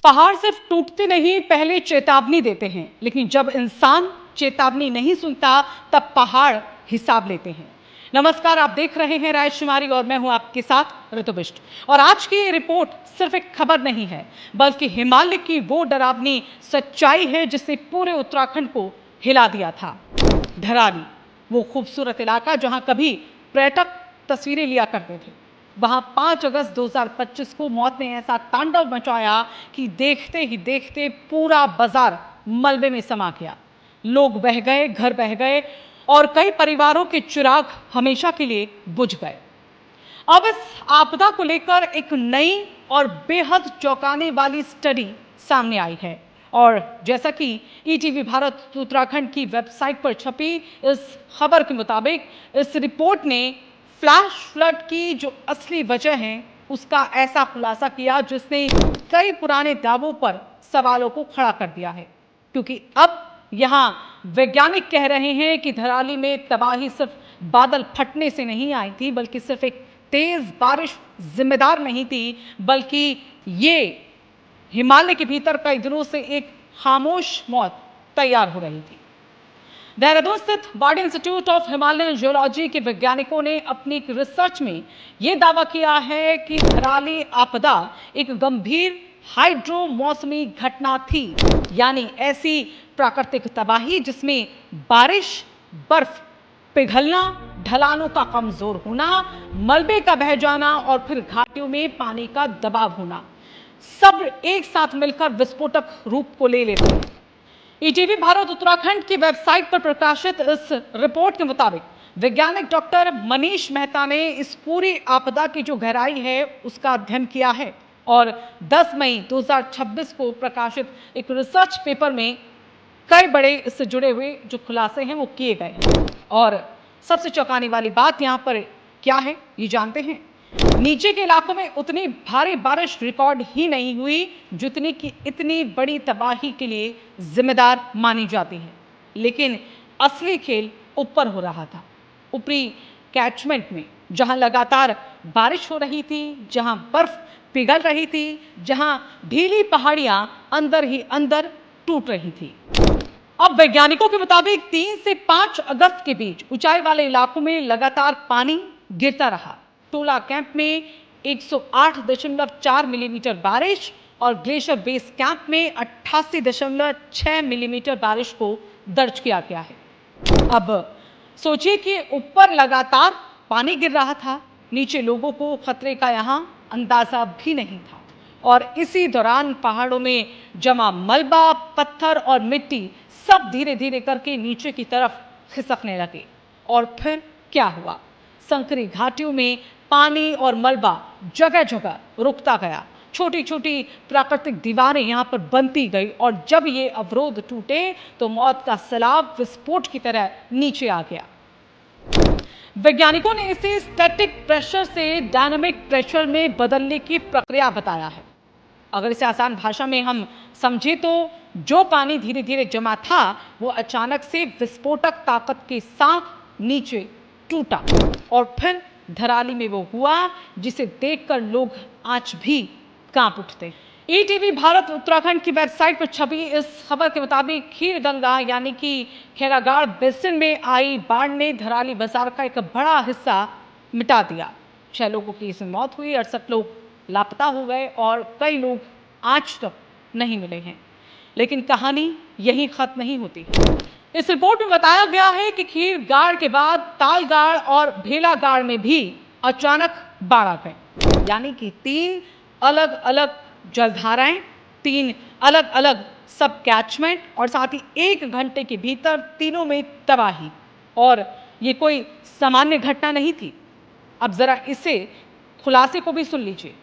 पहाड़ सिर्फ टूटते नहीं, पहले चेतावनी देते हैं, लेकिन जब इंसान चेतावनी नहीं सुनता तब पहाड़ हिसाब लेते हैं। नमस्कार, आप देख रहे हैं रायशुमारी और मैं हूं आपके साथ ऋतुबिष्ट। और आज की ये रिपोर्ट सिर्फ एक खबर नहीं है, बल्कि हिमालय की वो डरावनी सच्चाई है जिसने पूरे उत्तराखंड को हिला दिया था। धराली, वो खूबसूरत इलाका जहां कभी पर्यटक तस्वीरें लिया करते थे, वहां 5 अगस्त 2025 को मौत ने ऐसा तांडव मचाया कि देखते ही देखते पूरा बाजार मलबे में समा गया। लोग बह गए, घर बह गए और कई परिवारों के चिराग हमेशा के लिए बुझ गए। अब इस आपदा को लेकर एक नई और बेहद चौंकाने वाली स्टडी सामने आई है। और जैसा कि ईटीवी भारत उत्तराखंड की वेबसाइट पर छपी इस खबर के मुताबिक, इस रिपोर्ट ने फ्लैश फ्लड की जो असली वजह है उसका ऐसा खुलासा किया जिसने कई पुराने दावों पर सवालों को खड़ा कर दिया है। क्योंकि अब यहाँ वैज्ञानिक कह रहे हैं कि धराली में तबाही सिर्फ बादल फटने से नहीं आई थी, बल्कि सिर्फ एक तेज बारिश जिम्मेदार नहीं थी, बल्कि ये हिमालय के भीतर कई दिनों से एक खामोश मौत तैयार हो रही थी। देहरादून स्थित बार्ड इंस्टीट्यूट ऑफ हिमालयन जियोलॉजी के वैज्ञानिकों ने अपनी रिसर्च में यह दावा किया है कि धराली आपदा एक गंभीर हाइड्रो मौसमी घटना थी, यानी ऐसी प्राकृतिक तबाही जिसमें बारिश, बर्फ पिघलना, ढलानों का कमजोर होना, मलबे का बह जाना और फिर घाटियों में पानी का दबाव होना, सब एक साथ मिलकर विस्फोटक रूप को ले लेते हैं। ईटीवी भारत उत्तराखंड की वेबसाइट पर प्रकाशित इस रिपोर्ट के मुताबिक वैज्ञानिक डॉक्टर मनीष मेहता ने इस पूरी आपदा की जो गहराई है उसका अध्ययन किया है और 10 मई 2026 को प्रकाशित एक रिसर्च पेपर में कई बड़े इससे जुड़े हुए जो खुलासे हैं वो किए गए हैं। और सबसे चौंकाने वाली बात यहाँ पर क्या है ये जानते हैं। नीचे के इलाकों में उतनी भारी बारिश रिकॉर्ड ही नहीं हुई जितनी कि इतनी बड़ी तबाही के लिए जिम्मेदार मानी जाती है। लेकिन असली खेल ऊपर हो रहा था, ऊपरी कैचमेंट में, जहां लगातार बारिश हो रही थी, जहां बर्फ पिघल रही थी, जहां ढीली पहाड़ियां अंदर ही अंदर टूट रही थी। अब वैज्ञानिकों के मुताबिक 3 से 5 अगस्त के बीच ऊंचाई वाले इलाकों में लगातार पानी गिरता रहा। टोला कैंप में 108.4 मिलीमीटर बारिश और ग्लेशियर बेस कैंप में 88.6 मिलीमीटर बारिश को दर्ज किया गया है। अब सोचिए कि ऊपर लगातार पानी गिर रहा था, नीचे लोगों को खतरे का यहाँ अंदाजा भी नहीं था। और इसी दौरान पहाड़ों में जमा मलबा, पत्थर और मिट्टी सब धीरे धीरे करके नीचे की तरफ खिसकने लगे। और फिर क्या हुआ? संकरी घाटियों में पानी और मलबा जगह जगह रुकता गया, छोटी छोटी प्राकृतिक दीवारें यहाँ पर बनती गई और जब ये अवरोध टूटे तो मौत का सैलाब विस्फोट की तरह नीचे आ गया। वैज्ञानिकों ने इसे स्टैटिक प्रेशर से डायनामिक प्रेशर में बदलने की प्रक्रिया बताया है। अगर इसे आसान भाषा में हम समझे तो जो पानी धीरे धीरे जमा था वो अचानक से विस्फोटक ताकत के साथ नीचे टूटा और फिर धराली में वो हुआ जिसे देखकर लोग आज भी कांप उठते। ईटीवी भारत उत्तराखंड की वेबसाइट पर छपी इस खबर के मुताबिक खीरगंगा यानी कि खैरागाड़ बेसिन में आई बाढ़ ने धराली बाजार का एक बड़ा हिस्सा मिटा दिया। 6 लोगों की इसमें मौत हुई, 68 लोग लापता हो गए और कई लोग आज तक नहीं मिले हैं। लेकिन कहानी यही खत्म नहीं होती। इस रिपोर्ट में बताया गया है कि खीरगाड़ के बाद तालगाड़ और भेलागाड़ में भी अचानक बाढ़ आ गई, यानी कि 3 अलग अलग जलधाराएं, 3 अलग अलग सब कैचमेंट और साथ ही 1 घंटे के भीतर तीनों में तबाही। और ये कोई सामान्य घटना नहीं थी। अब जरा इसे खुलासे को भी सुन लीजिए।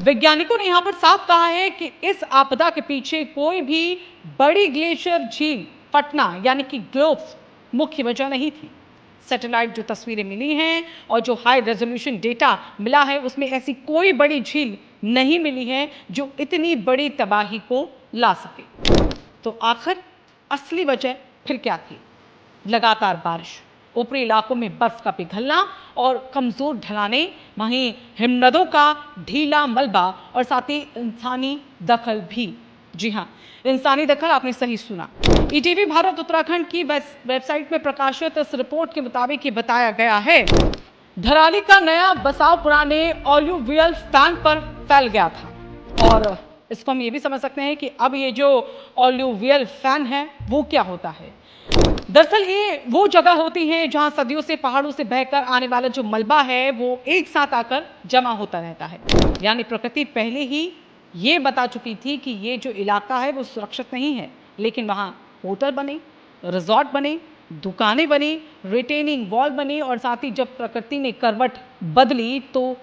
वैज्ञानिकों ने यहाँ पर साफ कहा है कि इस आपदा के पीछे कोई भी बड़ी ग्लेशियर झील फटना यानी कि ग्लोब्स मुख्य वजह नहीं थी। सैटेलाइट जो तस्वीरें मिली हैं और जो हाई रेजोल्यूशन डेटा मिला है उसमें ऐसी कोई बड़ी झील नहीं मिली है जो इतनी बड़ी तबाही को ला सके। तो आखिर असली वजह फिर क्या थी? लगातार बारिश, ऊपरी इलाकों में बर्फ का पिघलना और कमजोर ढलाने, वहीं हिमनदों का ढीला मलबा और साथ ही इंसानी दखल भी। जी हाँ, इंसानी दखल, आपने सही सुना। ईटीवी भारत उत्तराखंड की वेबसाइट में प्रकाशित इस रिपोर्ट के मुताबिक ये बताया गया है, धराली का नया बसाव पुराने ऑल्यूवियल फैन पर फैल गया था। और इसको हम ये भी समझ सकते हैं कि अब ये जो ऑल्यूवियल फैन है वो क्या होता है। दरअसल ये वो जगह होती है जहां सदियों से पहाड़ों से बहकर आने वाला जो मलबा है वो एक साथ आकर जमा होता रहता है। यानी प्रकृति पहले ही ये बता चुकी थी कि ये जो इलाका है वो सुरक्षित नहीं है, लेकिन वहाँ होटल बने, रिजॉर्ट बने, दुकानें बनी, रिटेनिंग वॉल बनी और साथ ही जब प्रकृति ने करवट बदली तो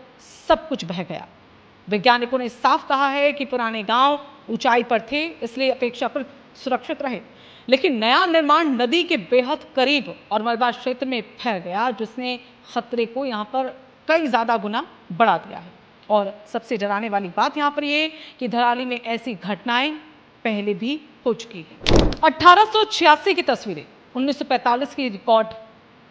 सब कुछ बह गया। वैज्ञानिकों ने साफ कहा है कि पुराने गांव ऊंचाई पर थे, इसलिए अपेक्षाकृत सुरक्षित रहे, लेकिन नया निर्माण नदी के बेहद करीब और मलबा क्षेत्र में फैल गया, जिसने खतरे को यहाँ पर कई ज़्यादा गुना बढ़ा दिया है। और सबसे डराने वाली बात यहाँ पर ये कि धराली में ऐसी घटनाएं पहले भी हो चुकी है। 1886 की तस्वीरें, 1945 की रिकॉर्ड,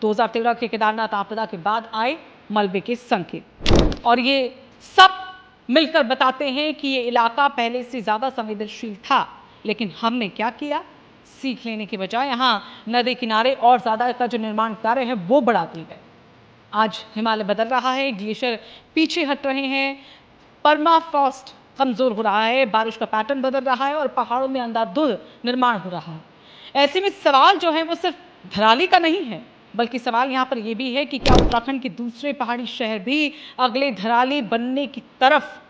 2013 के केदारनाथ आपदा के बाद आए मलबे के संकेत, और ये सब मिलकर बताते हैं कि ये इलाका पहले से ज़्यादा संवेदनशील था। लेकिन हमने क्या किया, सीख लेने के बजाय यहाँ नदी किनारे और ज़्यादा का जो निर्माण कार्य है वो बढ़ा दिए गए। आज हिमालय बदल रहा है, ग्लेशियर पीछे हट रहे हैं, परमाफ्रॉस्ट कमज़ोर हो रहा है, बारिश का पैटर्न बदल रहा है और पहाड़ों में अंधाधुंध निर्माण हो रहा है। ऐसे में सवाल जो है वो सिर्फ धराली का नहीं है, बल्कि सवाल यहाँ पर यह भी है कि क्या उत्तराखंड के दूसरे पहाड़ी शहर भी अगले धराली बनने की तरफ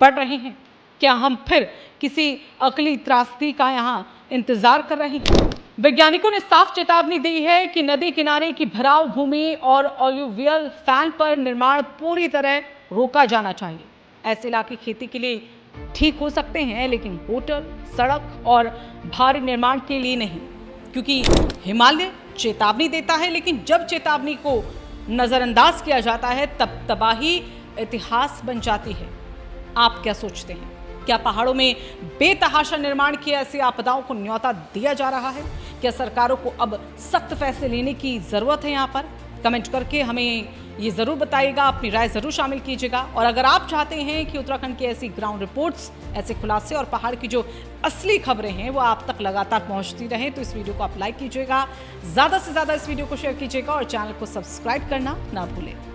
बढ़ रहे हैं? क्या हम फिर किसी अगली त्रासदी का यहाँ इंतजार कर रहे हैं? वैज्ञानिकों ने साफ चेतावनी दी है कि नदी किनारे की भराव भूमि और ऑल्यूवियल फैन पर निर्माण पूरी तरह रोका जाना चाहिए। ऐसे इलाके खेती के लिए ठीक हो सकते हैं, लेकिन होटल, सड़क और भारी निर्माण के लिए नहीं, क्योंकि हिमालय चेतावनी देता है, लेकिन जब चेतावनी को नज़रअंदाज किया जाता है तब तबाही इतिहास बन जाती है। आप क्या सोचते हैं? क्या पहाड़ों में बेतहाशा निर्माण की ऐसी आपदाओं को न्योता दिया जा रहा है? क्या सरकारों को अब सख्त फैसले लेने की ज़रूरत है? यहाँ पर कमेंट करके हमें ये ज़रूर बताइएगा, अपनी राय ज़रूर शामिल कीजिएगा। और अगर आप चाहते हैं कि उत्तराखंड की ऐसी ग्राउंड रिपोर्ट्स, ऐसे खुलासे और पहाड़ की जो असली खबरें हैं वो आप तक लगातार पहुंचती रहें, तो इस वीडियो को आप लाइक कीजिएगा, ज़्यादा से ज़्यादा इस वीडियो को शेयर कीजिएगा और चैनल को सब्सक्राइब करना ना भूलें।